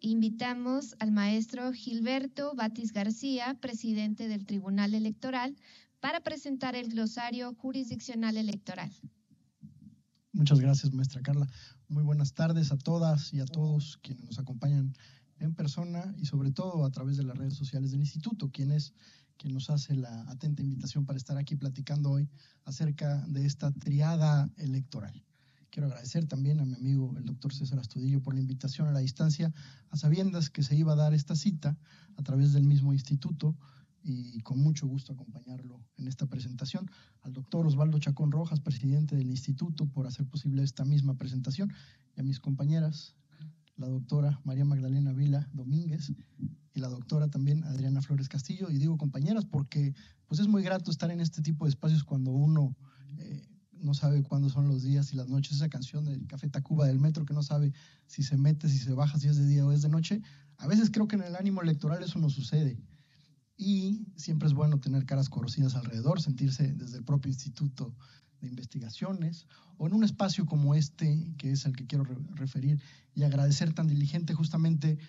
Invitamos al maestro Gilberto Batis García, presidente del Tribunal Electoral, para presentar el glosario jurisdiccional electoral. Muchas gracias, maestra Carla. Muy buenas tardes a todas y a todos quienes nos acompañan en persona y sobre todo a través de las redes sociales del Instituto, quien nos hace la atenta invitación para estar aquí platicando hoy acerca de esta triada electoral. Quiero agradecer también a mi amigo el doctor César Astudillo por la invitación a la distancia, a sabiendas que se iba a dar esta cita a través del mismo instituto, y con mucho gusto acompañarlo en esta presentación, al doctor Osvaldo Chacón Rojas, presidente del instituto, por hacer posible esta misma presentación, y a mis compañeras, la doctora María Magdalena Vila Domínguez y la doctora también Adriana Flores Castillo. Y digo compañeras porque pues es muy grato estar en este tipo de espacios cuando uno no sabe cuándo son los días y las noches. Esa canción del Café Tacuba del Metro, que no sabe si se mete, si se baja, si es de día o es de noche. A veces creo que en el ánimo electoral eso no sucede. Y siempre es bueno tener caras conocidas alrededor, sentirse desde el propio Instituto de Investigaciones o en un espacio como este, que es al que quiero referir, y agradecer tan diligente justamente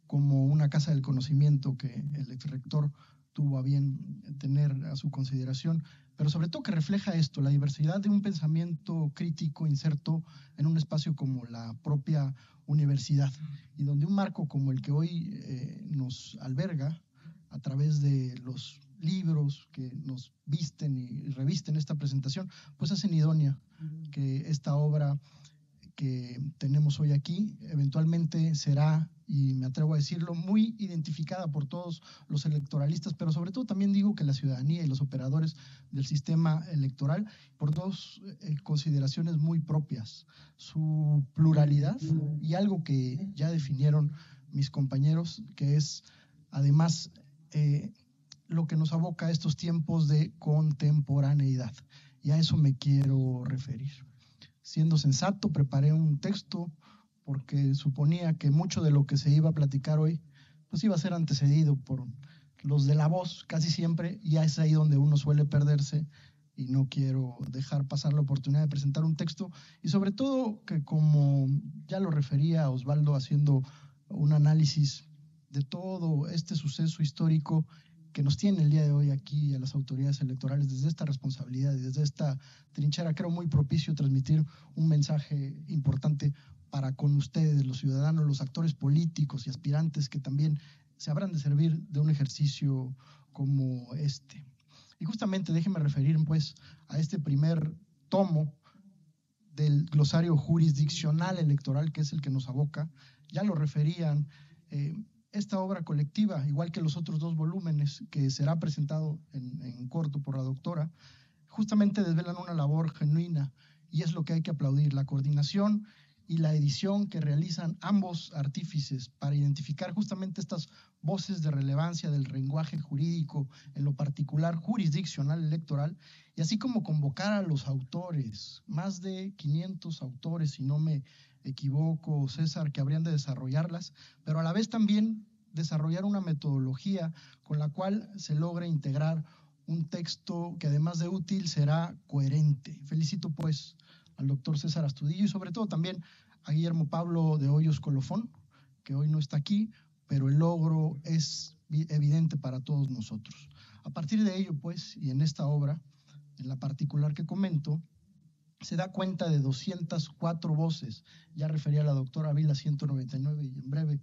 como una casa del conocimiento que el exrector tuvo a bien tener a su consideración, pero sobre todo que refleja esto, la diversidad de un pensamiento crítico inserto en un espacio como la propia universidad, y donde un marco como el que hoy nos alberga, a través de los libros que nos visten y revisten esta presentación, pues hacen idónea que esta obra que tenemos hoy aquí eventualmente será, y me atrevo a decirlo, muy identificada por todos los electoralistas, pero sobre todo también digo que la ciudadanía y los operadores del sistema electoral, por dos consideraciones muy propias: su pluralidad y algo que ya definieron mis compañeros, que es además lo que nos aboca a estos tiempos de contemporaneidad, y a eso me quiero referir. Siendo sensato, preparé un texto porque suponía que mucho de lo que se iba a platicar hoy pues iba a ser antecedido por los de la voz casi siempre, y es ahí donde uno suele perderse, y no quiero dejar pasar la oportunidad de presentar un texto, y sobre todo que, como ya lo refería Osvaldo haciendo un análisis de todo este suceso histórico que nos tiene el día de hoy aquí a las autoridades electorales, desde esta responsabilidad y desde esta trinchera, creo muy propicio transmitir un mensaje importante para con ustedes, los ciudadanos, los actores políticos y aspirantes que también se habrán de servir de un ejercicio como este. Y justamente déjenme referir pues a este primer tomo del glosario jurisdiccional electoral, que es el que nos aboca. Ya lo referían, esta obra colectiva, igual que los otros dos volúmenes que será presentado en corto por la doctora, justamente desvelan una labor genuina, y es lo que hay que aplaudir: la coordinación y la edición que realizan ambos artífices para identificar justamente estas voces de relevancia del lenguaje jurídico, en lo particular jurisdiccional electoral, y así como convocar a los autores, más de 500 autores, si no me equivoco, César, que habrían de desarrollarlas, pero a la vez también desarrollar una metodología con la cual se logre integrar un texto que, además de útil, será coherente. Felicito pues al doctor César Astudillo y sobre todo también a Guillermo Pablo de Hoyos Colofón, que hoy no está aquí, pero el logro es evidente para todos nosotros. A partir de ello pues, y en esta obra, en la particular que comento, se da cuenta de 204 voces. Ya refería a la doctora Vila 199, y en breve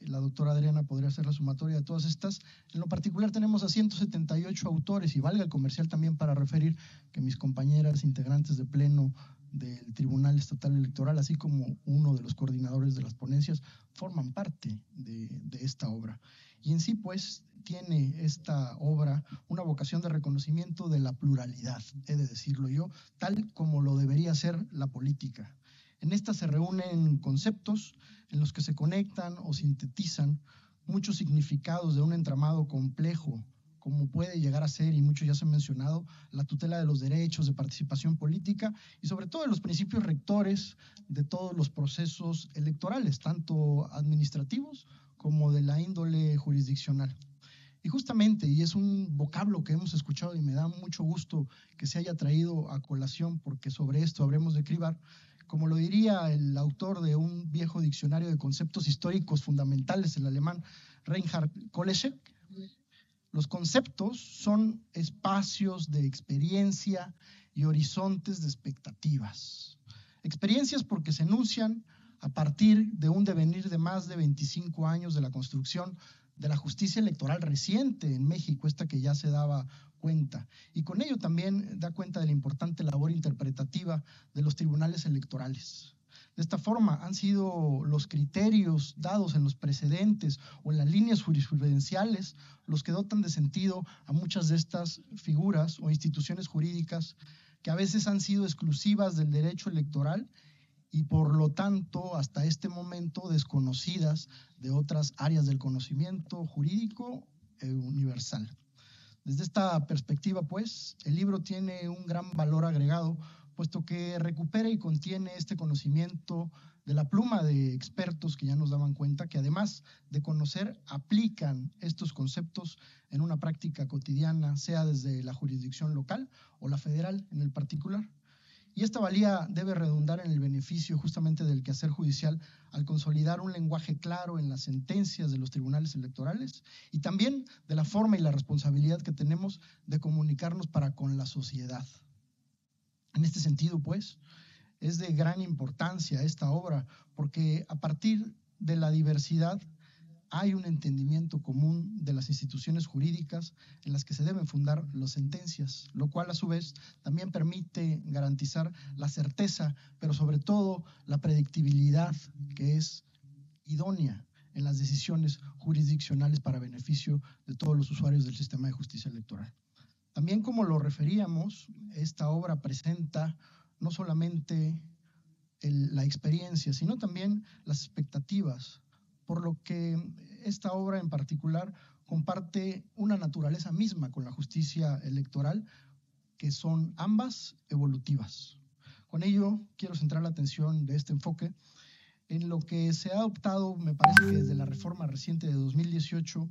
la doctora Adriana podría hacer la sumatoria de todas estas. En lo particular tenemos a 178 autores, y valga el comercial también para referir que mis compañeras integrantes de pleno del Tribunal Estatal Electoral, así como uno de los coordinadores de las ponencias, forman parte de esta obra. Y en sí pues tiene esta obra una vocación de reconocimiento de la pluralidad, he de decirlo yo, tal como lo debería ser la política. En esta se reúnen conceptos en los que se conectan o sintetizan muchos significados de un entramado complejo, como puede llegar a ser, y muchos ya se han mencionado, la tutela de los derechos de participación política y sobre todo de los principios rectores de todos los procesos electorales, tanto administrativos como de la índole jurisdiccional. Y justamente, y es un vocablo que hemos escuchado y me da mucho gusto que se haya traído a colación, porque sobre esto habremos de cribar, Como lo diría el autor de un viejo diccionario de conceptos históricos fundamentales, el alemán Reinhard Koleschek, los conceptos son espacios de experiencia y horizontes de expectativas. Experiencias porque se enuncian a partir de un devenir de más de 25 años de la construcción de la justicia electoral reciente en México, esta que ya se daba cuenta. Y con ello también da cuenta de la importante labor interpretativa de los tribunales electorales. De esta forma han sido los criterios dados en los precedentes o en las líneas jurisprudenciales los que dotan de sentido a muchas de estas figuras o instituciones jurídicas que a veces han sido exclusivas del derecho electoral y por lo tanto hasta este momento desconocidas de otras áreas del conocimiento jurídico universal. Desde esta perspectiva, pues, el libro tiene un gran valor agregado, puesto que recupera y contiene este conocimiento de la pluma de expertos que ya nos daban cuenta que además de conocer, aplican estos conceptos en una práctica cotidiana, sea desde la jurisdicción local o la federal en el particular. Y esta valía debe redundar en el beneficio justamente del quehacer judicial al consolidar un lenguaje claro en las sentencias de los tribunales electorales y también de la forma y la responsabilidad que tenemos de comunicarnos para con la sociedad. En este sentido, pues, es de gran importancia esta obra porque a partir de la diversidad hay un entendimiento común de las instituciones jurídicas en las que se deben fundar las sentencias, lo cual a su vez también permite garantizar la certeza, pero sobre todo la predictibilidad que es idónea en las decisiones jurisdiccionales para beneficio de todos los usuarios del sistema de justicia electoral. También, como lo referíamos, esta obra presenta no solamente la experiencia, sino también las expectativas, por lo que esta obra en particular comparte una naturaleza misma con la justicia electoral, que son ambas evolutivas. Con ello, quiero centrar la atención de este enfoque en lo que se ha adoptado, me parece que desde la reforma reciente de 2018,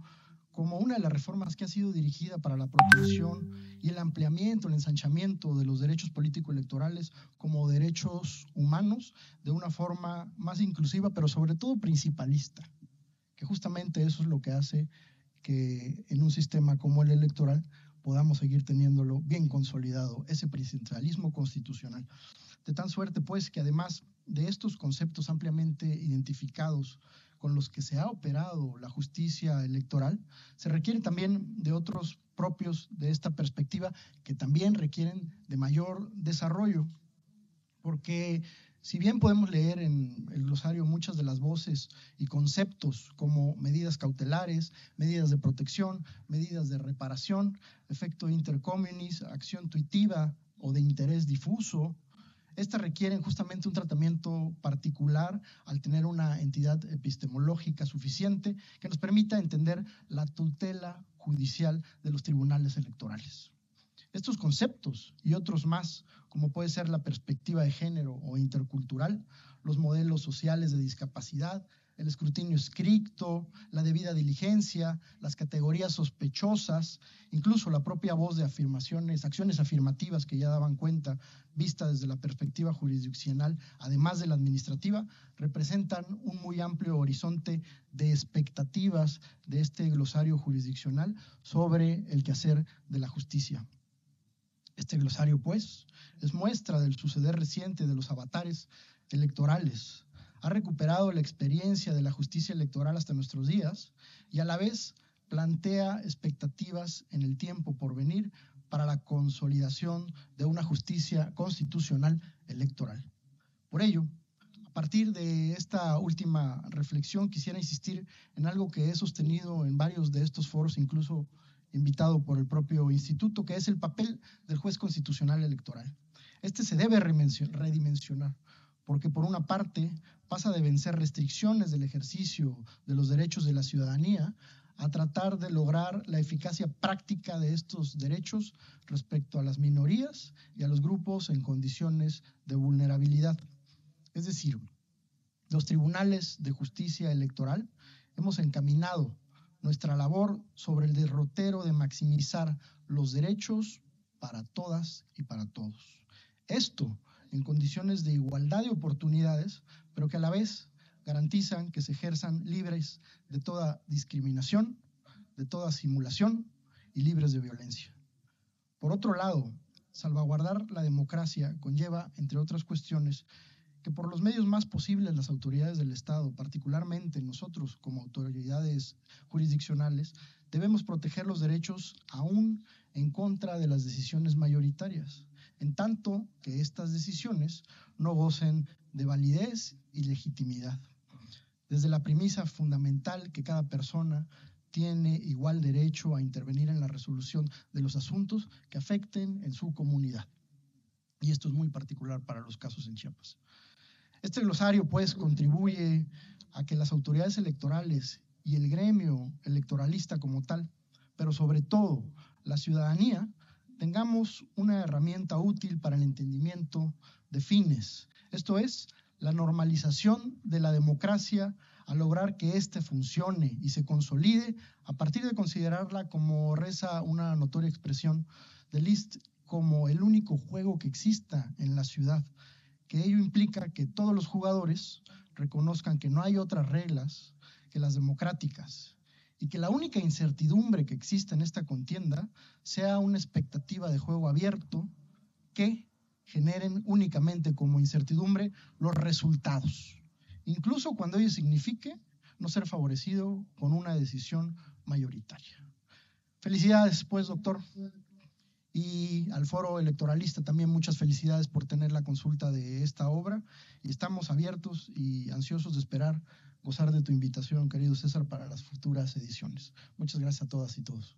como una de las reformas que ha sido dirigida para la protección y el ampliamiento, el ensanchamiento de los derechos político-electorales como derechos humanos de una forma más inclusiva, pero sobre todo principalista, que justamente eso es lo que hace que en un sistema como el electoral podamos seguir teniéndolo bien consolidado, ese principalismo constitucional. De tal suerte, pues, que además de estos conceptos ampliamente identificados con los que se ha operado la justicia electoral, se requiere también de otros propios de esta perspectiva que también requieren de mayor desarrollo, porque si bien podemos leer en el glosario muchas de las voces y conceptos como medidas cautelares, medidas de protección, medidas de reparación, efecto inter communis, acción tuitiva o de interés difuso, estas requieren justamente un tratamiento particular al tener una entidad epistemológica suficiente que nos permita entender la tutela judicial de los tribunales electorales. Estos conceptos y otros más, como puede ser la perspectiva de género o intercultural, los modelos sociales de discapacidad, el escrutinio estricto, la debida diligencia, las categorías sospechosas, incluso la propia voz de afirmaciones, acciones afirmativas que ya daban cuenta, vista desde la perspectiva jurisdiccional, además de la administrativa, representan un muy amplio horizonte de expectativas de este glosario jurisdiccional sobre el quehacer de la justicia. Este glosario, pues, es muestra del suceder reciente de los avatares electorales. Ha recuperado la experiencia de la justicia electoral hasta nuestros días y a la vez plantea expectativas en el tiempo por venir para la consolidación de una justicia constitucional electoral. Por ello, a partir de esta última reflexión, quisiera insistir en algo que he sostenido en varios de estos foros, incluso invitado por el propio instituto, que es el papel del juez constitucional electoral. Este se debe redimensionar, porque por una parte pasa de vencer restricciones del ejercicio de los derechos de la ciudadanía a tratar de lograr la eficacia práctica de estos derechos respecto a las minorías y a los grupos en condiciones de vulnerabilidad. Es decir, los tribunales de justicia electoral hemos encaminado nuestra labor sobre el derrotero de maximizar los derechos para todas y para todos. Esto en condiciones de igualdad de oportunidades, pero que a la vez garantizan que se ejerzan libres de toda discriminación, de toda simulación y libres de violencia. Por otro lado, salvaguardar la democracia conlleva, entre otras cuestiones, que por los medios más posibles las autoridades del Estado, particularmente nosotros como autoridades jurisdiccionales, debemos proteger los derechos aún en contra de las decisiones mayoritarias, en tanto que estas decisiones no gocen de validez y legitimidad. Desde la premisa fundamental que cada persona tiene igual derecho a intervenir en la resolución de los asuntos que afecten en su comunidad. Y esto es muy particular para los casos en Chiapas. Este glosario, pues, contribuye a que las autoridades electorales y el gremio electoralista como tal, pero sobre todo la ciudadanía, tengamos una herramienta útil para el entendimiento de fines. Esto es, la normalización de la democracia a lograr que éste funcione y se consolide a partir de considerarla, como reza una notoria expresión de Liszt, como el único juego que exista en la ciudad, que ello implica que todos los jugadores reconozcan que no hay otras reglas que las democráticas y que la única incertidumbre que existe en esta contienda sea una expectativa de juego abierto que generen únicamente como incertidumbre los resultados, incluso cuando ello signifique no ser favorecido con una decisión mayoritaria. Felicidades, pues, doctor. Y al foro electoralista también muchas felicidades por tener la consulta de esta obra, y estamos abiertos y ansiosos de esperar gozar de tu invitación, querido César, para las futuras ediciones. Muchas gracias a todas y todos.